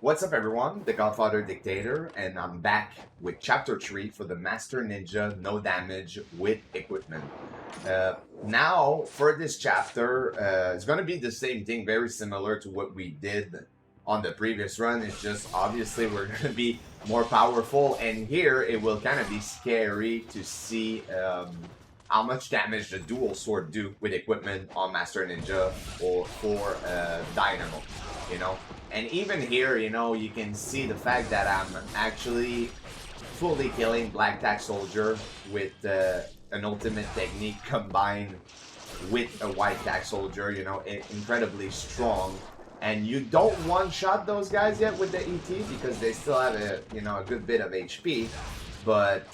What's up, everyone? The Godfather Dictator, and I'm back with Chapter 3 for the Master Ninja No Damage with Equipment. Now, for this chapter, it's going to be the same thing, very similar to what we did on the previous run. It's just obviously we're going to be more powerful, and here it will kind of be scary to see how much damage the dual sword do with equipment on Master Ninja or for Dynamo, you know. And even here, you know, you can see the fact that I'm actually fully killing Black Tack Soldier with an ultimate technique combined with a White Tack Soldier, you know, incredibly strong. And you don't one-shot those guys yet with the ET because they still have a, you know, a good bit of HP. But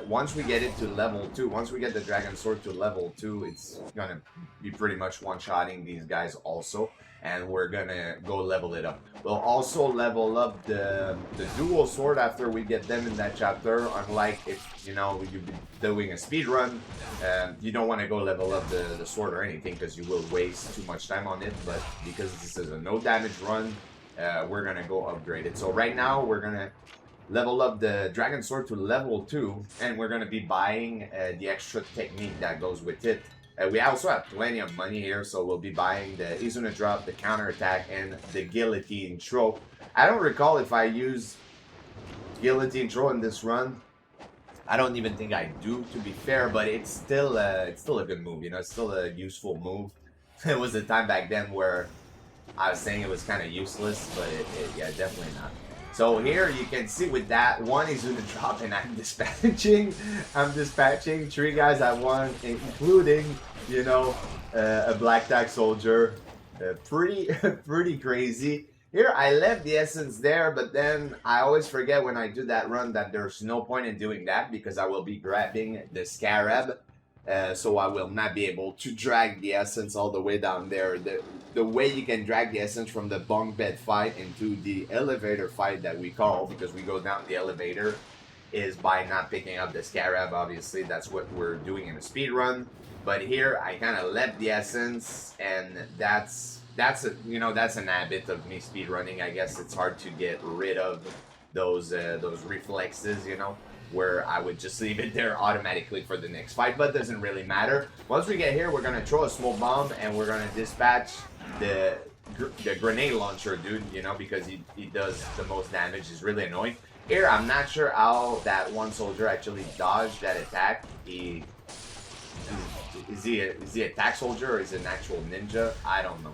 once we get it to level 2, once we get the Dragon Sword to level 2, it's gonna be pretty much one-shotting these guys also. And we're gonna go level it up. We'll also level up the dual sword after we get them in that chapter. Unlike if, you know, you've been doing a speed run, you don't want to go level up the sword or anything because you will waste too much time on it. But because this is a no damage run, we're gonna go upgrade it. So right now we're gonna level up the Dragon Sword to level 2, and we're gonna be buying the extra technique that goes with it. We also have plenty of money here, so we'll be buying the Izuna Drop, the Counter Attack, and the Guillotine Throw. I don't recall if I use Guillotine Throw in this run. I don't even think I do, to be fair, but it's still a good move. You know, it's still a useful move. It was a time back then where I was saying it was kind of useless, but yeah, definitely not. So here you can see with that, one Izuna Drop, and I'm dispatching 3 guys at once, including, you know, a Black Tack Soldier. Pretty crazy. Here I left the essence there, but then I always forget when I do that run that there's no point in doing that because I will be grabbing the Scarab. So I will not be able to drag the essence all the way down there. The way you can drag the essence from the bunk bed fight into the elevator fight that we call, because we go down the elevator, is by not picking up the Scarab. Obviously, that's what we're doing in a speed run. But here I kind of left the essence, and that's an habit of me speed running. I guess it's hard to get rid of those reflexes, you know, where I would just leave it there automatically for the next fight, but doesn't really matter. Once we get here, we're gonna throw a smoke bomb and we're gonna dispatch the grenade launcher dude, you know, because he does the most damage. He's really annoying. Here, I'm not sure how that one soldier actually dodged that attack. Is he a attack soldier or is he an actual ninja? I don't know.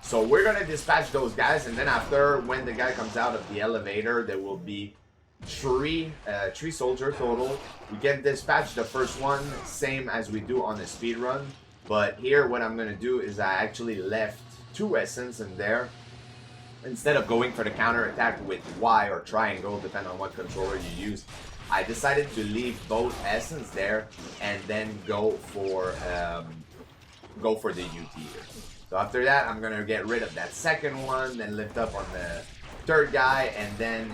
So we're gonna dispatch those guys, and then after, when the guy comes out of the elevator, there will be three soldier total. We can dispatch the first one same as we do on the speed run, but here what I'm gonna do is I actually left 2 essence in there. Instead of going for the counter attack with Y or triangle, depending on what controller you use, I decided to leave both essence there and then go for the UT here. So after that, I'm gonna get rid of that second one, then lift up on the third guy, and then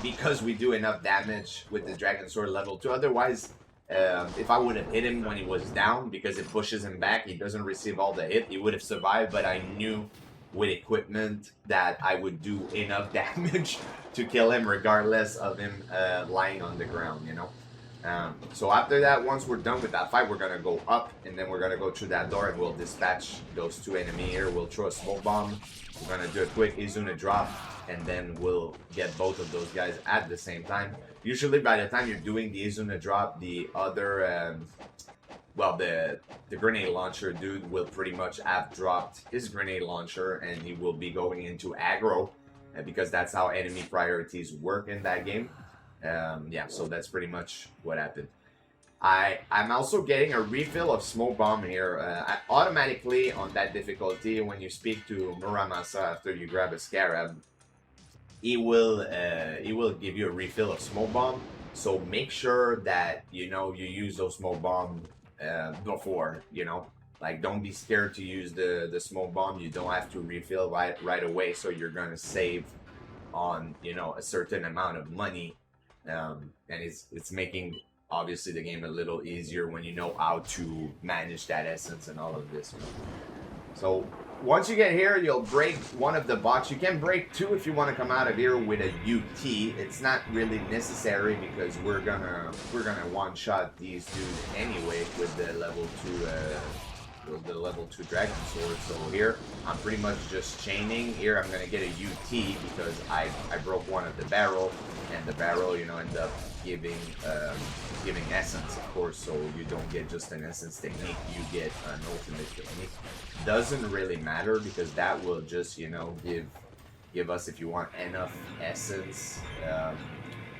because we do enough damage with the Dragon Sword level 2, otherwise, if I would have hit him when he was down, because it pushes him back, he doesn't receive all the hit, he would have survived, but I knew with equipment that I would do enough damage to kill him regardless of him lying on the ground, you know. So after that, once we're done with that fight, we're gonna go up, and then we're gonna go through that door and we'll dispatch those 2 enemies here. We'll throw a smoke bomb, we're gonna do a quick Izuna Drop, and then we'll get both of those guys at the same time. Usually by the time you're doing the Izuna Drop, the other, the grenade launcher dude will pretty much have dropped his grenade launcher, and he will be going into aggro, because that's how enemy priorities work in that game. Yeah, so that's pretty much what happened. I'm also getting a refill of smoke bomb here. Automatically on that difficulty, when you speak to Muramasa after you grab a Scarab, he will give you a refill of smoke bomb. So make sure that, you know, you use those smoke bomb before, you know. Like, don't be scared to use the smoke bomb. You don't have to refill right away, so you're gonna save on, you know, a certain amount of money. And it's making obviously the game a little easier when you know how to manage that essence and all of this. So once you get here, you'll break one of the bots. You can break two if you want to come out of here with a UT. It's not really necessary because we're gonna one-shot these dudes anyway with the level 2 dragon sword. So here I'm pretty much just chaining. Here I'm gonna get a UT because I broke one of the barrel, and the barrel, you know, end up giving essence, of course, so you don't get just an essence technique, you get an ultimate technique. Doesn't really matter because that will just, you know, give us, if you want, enough essence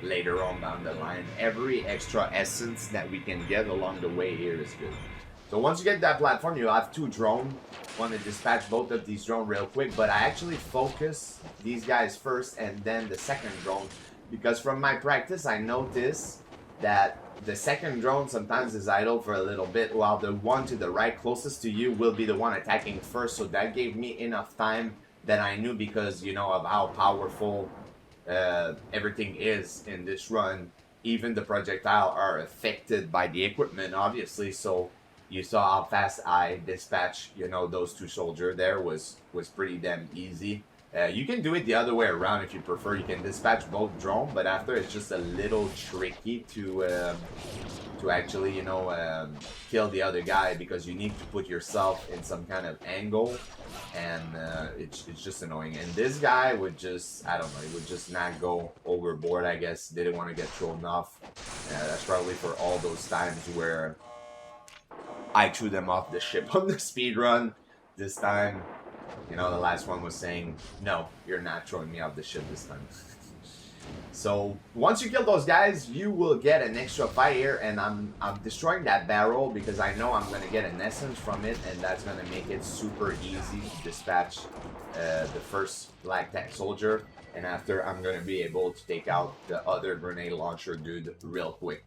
later on down the line. Every extra essence that we can get along the way here is good. So once you get that platform, you have 2 drones. Want to dispatch both of these drones real quick, but I actually focus these guys first and then the second drone, because from my practice I noticed that the second drone sometimes is idle for a little bit, while the one to the right closest to you will be the one attacking first. So that gave me enough time that I knew, because, you know, of how powerful everything is in this run. Even the projectile are affected by the equipment, obviously. So you saw how fast I dispatched, you know, those 2 soldiers there was pretty damn easy. You can do it the other way around if you prefer. You can dispatch both drones, but after it's just a little tricky to actually, you know, kill the other guy, because you need to put yourself in some kind of angle, and it's just annoying. And this guy would just, I don't know, he would just not go overboard, I guess. Didn't want to get thrown off. That's probably for all those times where I threw them off the ship on the speed run. This time, you know, the last one was saying, no, you're not throwing me off the ship this time. So once you kill those guys, you will get an extra fight here, and I'm destroying that barrel because I know I'm gonna get an essence from it, and that's gonna make it super easy to dispatch the first black tank soldier, and after I'm gonna be able to take out the other grenade launcher dude real quick.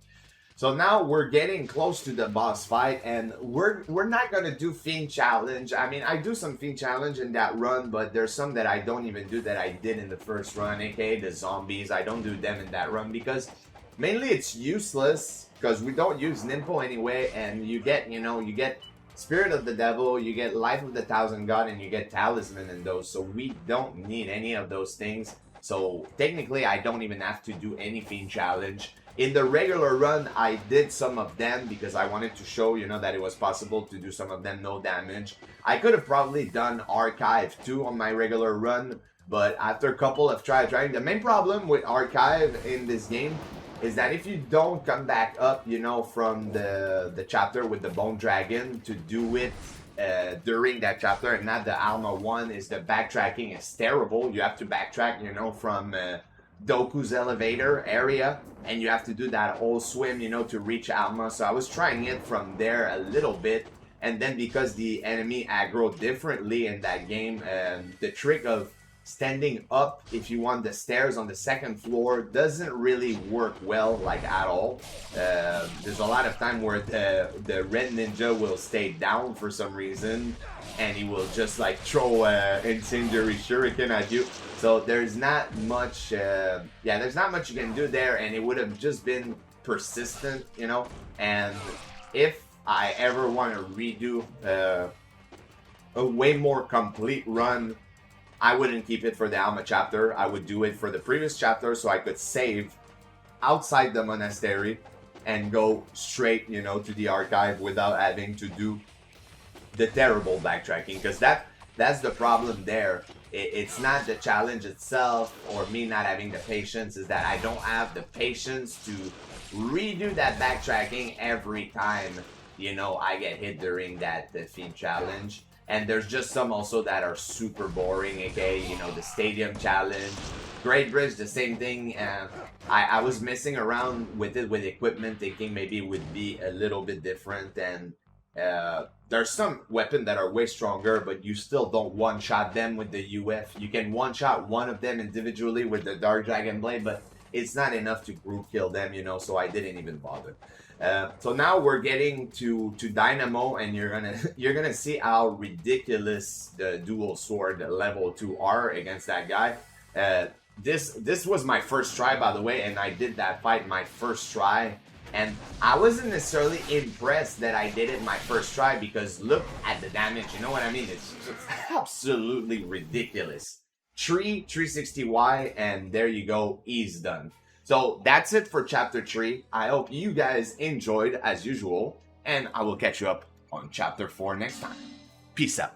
So now we're getting close to the boss fight, and we're not gonna do Fiend Challenge. I mean, I do some Fiend Challenge in that run, but there's some that I don't even do that I did in the first run, aka the zombies. I don't do them in that run because mainly it's useless, because we don't use Nimpo anyway, and you get, you know, you get Spirit of the Devil, you get Life of the Thousand God, and you get Talisman in those, so we don't need any of those things. So technically I don't even have to do any Fiend Challenge. In the regular run, I did some of them because I wanted to show, you know, that it was possible to do some of them no damage. I could have probably done Archive too on my regular run, but after a couple of trying, the main problem with Archive in this game is that if you don't come back up, you know, from the chapter with the Bone Dragon to do it during that chapter and not the Alma one, is the backtracking is terrible. You have to backtrack, you know, from Doku's elevator area, and you have to do that whole swim, you know, to reach Alma. So I was trying it from there a little bit, and then because the enemy aggro differently in that game, the trick of standing up if you want the stairs on the second floor doesn't really work well, like at all. There's a lot of time where the red ninja will stay down for some reason, and he will just like throw incendiary shuriken at you. So there's not much, there's not much you can do there, and it would have just been persistent, you know. And if I ever want to redo a way more complete run, I wouldn't keep it for the Alma chapter. I would do it for the previous chapter so I could save outside the monastery and go straight, you know, to the archive without having to do the terrible backtracking, because that's the problem there. It's not the challenge itself or me not having the patience, is that I don't have the patience to redo that backtracking every time, you know, I get hit during that Fiend challenge. And there's just some also that are super boring, aka, you know, the Stadium Challenge. Great Bridge, the same thing. I was messing around with it with equipment, thinking maybe it would be a little bit different. And there's some weapons that are way stronger, but you still don't one-shot them with the UF. You can one-shot one of them individually with the Dark Dragon Blade, but it's not enough to group kill them, you know, so I didn't even bother. So now we're getting to Dynamo, and you're gonna see how ridiculous the dual sword level 2 are against that guy. This was my first try, by the way, and I did that fight my first try. And I wasn't necessarily impressed that I did it my first try, because look at the damage, you know what I mean? It's absolutely ridiculous. 360Y, and there you go, he's done. So that's it for chapter 3. I hope you guys enjoyed as usual, and I will catch you up on chapter 4 next time. Peace out.